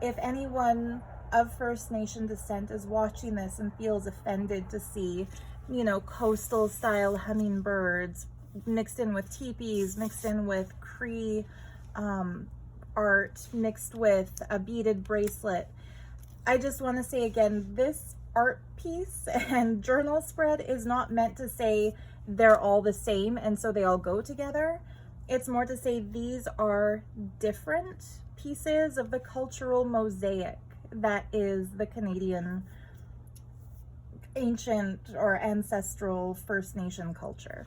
if anyone of First Nation descent is watching this and feels offended to see, you know, coastal style hummingbirds mixed in with teepees, mixed in with Cree art, mixed with a beaded bracelet, I just want to say again, this art piece and journal spread is not meant to say they're all the same and so they all go together. It's more to say these are different pieces of the cultural mosaic that is the Canadian ancient or ancestral First Nation culture.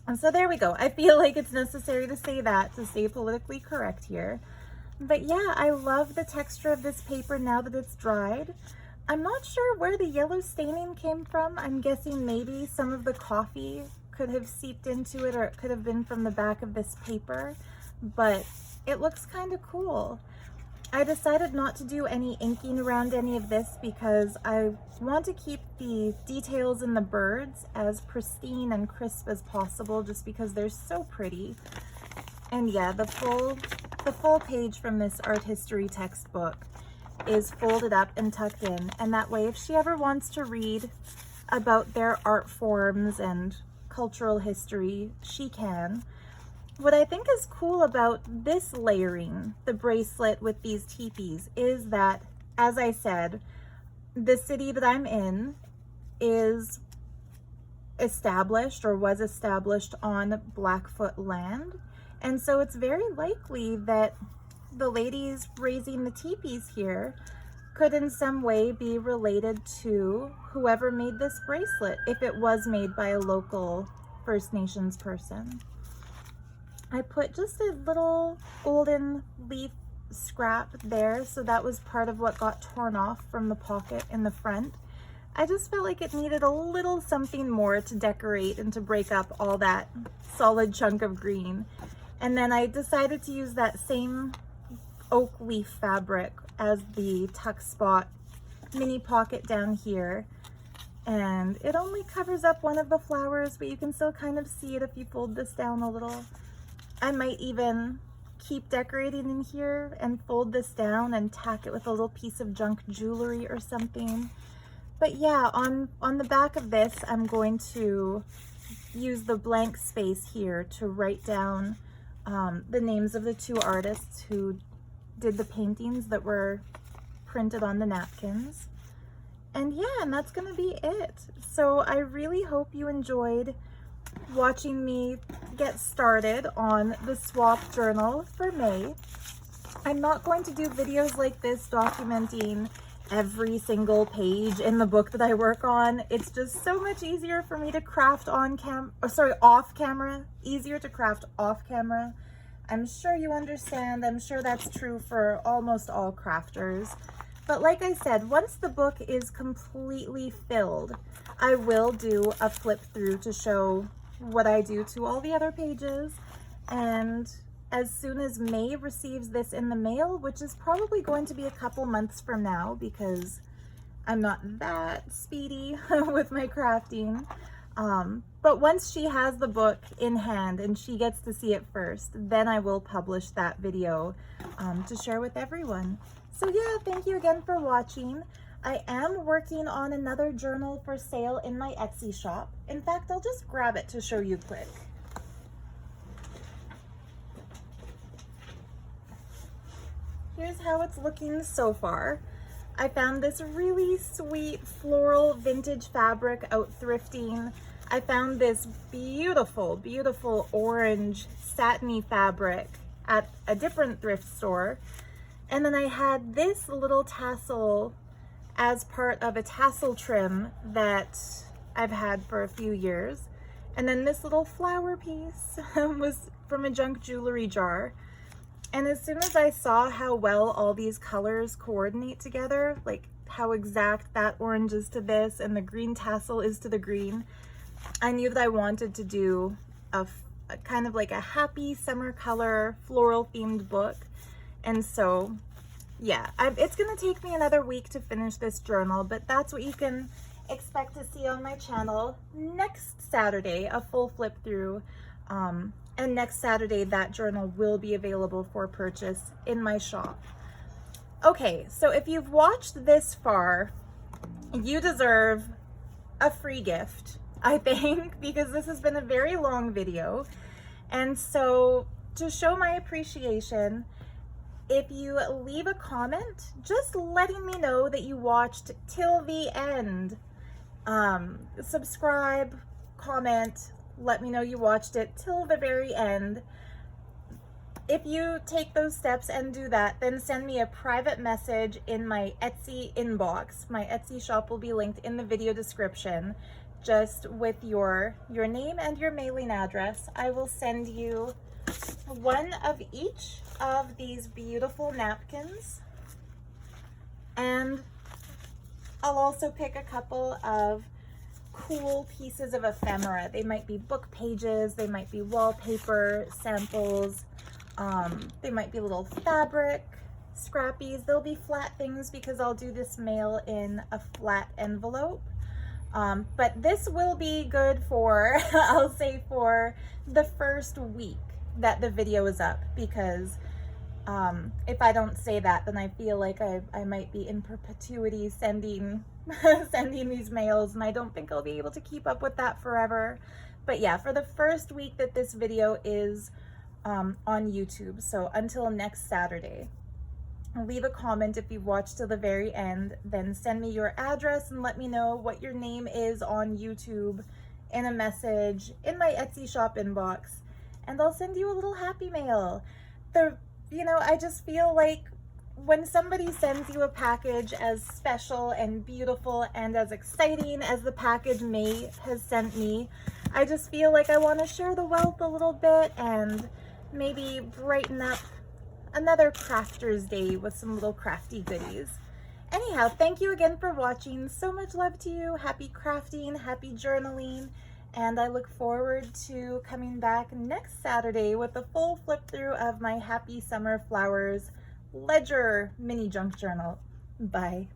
And so there we go. I feel like it's necessary to say that to stay politically correct here. But yeah, I love the texture of this paper now that it's dried. I'm not sure where the yellow staining came from. I'm guessing maybe some of the coffee could have seeped into it, or it could have been from the back of this paper, but it looks kind of cool. I decided not to do any inking around any of this because I want to keep the details in the birds as pristine and crisp as possible, just because they're so pretty. And yeah, the full page from this art history textbook is folded up and tucked in, and that way if she ever wants to read about their art forms and cultural history, she can. What I think is cool about this layering, the bracelet with these teepees, is that, as I said, the city that I'm in is established or was established on Blackfoot land. And so it's very likely that the ladies raising the teepees here could in some way be related to whoever made this bracelet, if it was made by a local First Nations person. I put just a little golden leaf scrap there, so that was part of what got torn off from the pocket in the front. I just felt like it needed a little something more to decorate and to break up all that solid chunk of green. And then I decided to use that same oak leaf fabric as the tuck spot mini pocket down here. And it only covers up one of the flowers, but you can still kind of see it if you fold this down a little. I might even keep decorating in here and fold this down and tack it with a little piece of junk jewelry or something. But yeah, on the back of this, I'm going to use the blank space here to write down the names of the two artists who did the paintings that were printed on the napkins. And yeah, and that's gonna be it. So I really hope you enjoyed watching me get started on the swap journal for May. I'm not going to do videos like this documenting every single page in the book that I work on. It's just so much easier for me to craft off camera, easier to craft off camera. I'm sure you understand. I'm sure that's true for almost all crafters. But like I said, once the book is completely filled, I will do a flip through to show what I do to all the other pages. And as soon as May receives this in the mail, which is probably going to be a couple months from now because I'm not that speedy with my crafting. But once she has the book in hand and she gets to see it first, then I will publish that video to share with everyone. So yeah, thank you again for watching. I am working on another journal for sale in my Etsy shop. In fact, I'll just grab it to show you quick. Here's how it's looking so far. I found this really sweet floral vintage fabric out thrifting. I found this beautiful, beautiful orange satiny fabric at a different thrift store. And then I had this little tassel as part of a tassel trim that I've had for a few years. And then this little flower piece was from a junk jewelry jar. And as soon as I saw how well all these colors coordinate together, like how exact that orange is to this and the green tassel is to the green, I knew that I wanted to do a kind of like a happy summer color floral themed book. And so yeah, it's gonna take me another week to finish this journal, but that's what you can expect to see on my channel next Saturday, a full flip through. And next Saturday, that journal will be available for purchase in my shop. Okay, so if you've watched this far, you deserve a free gift, I think, because this has been a very long video. And so to show my appreciation, if you leave a comment, just letting me know that you watched till the end, subscribe, comment, let me know you watched it till the very end. If you take those steps and do that, then send me a private message in my Etsy inbox. My Etsy shop will be linked in the video description, just with your name and your mailing address. I will send you one of each of these beautiful napkins, and I'll also pick a couple of cool pieces of ephemera. They might be book pages, they might be wallpaper samples, they might be little fabric scrappies. They'll be flat things because I'll do this mail in a flat envelope. But this will be good for, I'll say, for the first week that the video is up, because if I don't say that, then I feel like I might be in perpetuity sending sending these mails, and I don't think I'll be able to keep up with that forever. But yeah, for the first week that this video is on YouTube, so until next Saturday, leave a comment if you've watched till the very end, then send me your address and let me know what your name is on YouTube in a message in my Etsy shop inbox, and I'll send you a little happy mail. I just feel like when somebody sends you a package as special and beautiful and as exciting as the package May has sent me, I just feel like I want to share the wealth a little bit and maybe brighten up another crafter's day with some little crafty goodies. Anyhow, thank you again for watching. So much love to you. Happy crafting, happy journaling, and I look forward to coming back next Saturday with a full flip through of my Happy Summer Flowers Ledger mini junk journal. Bye.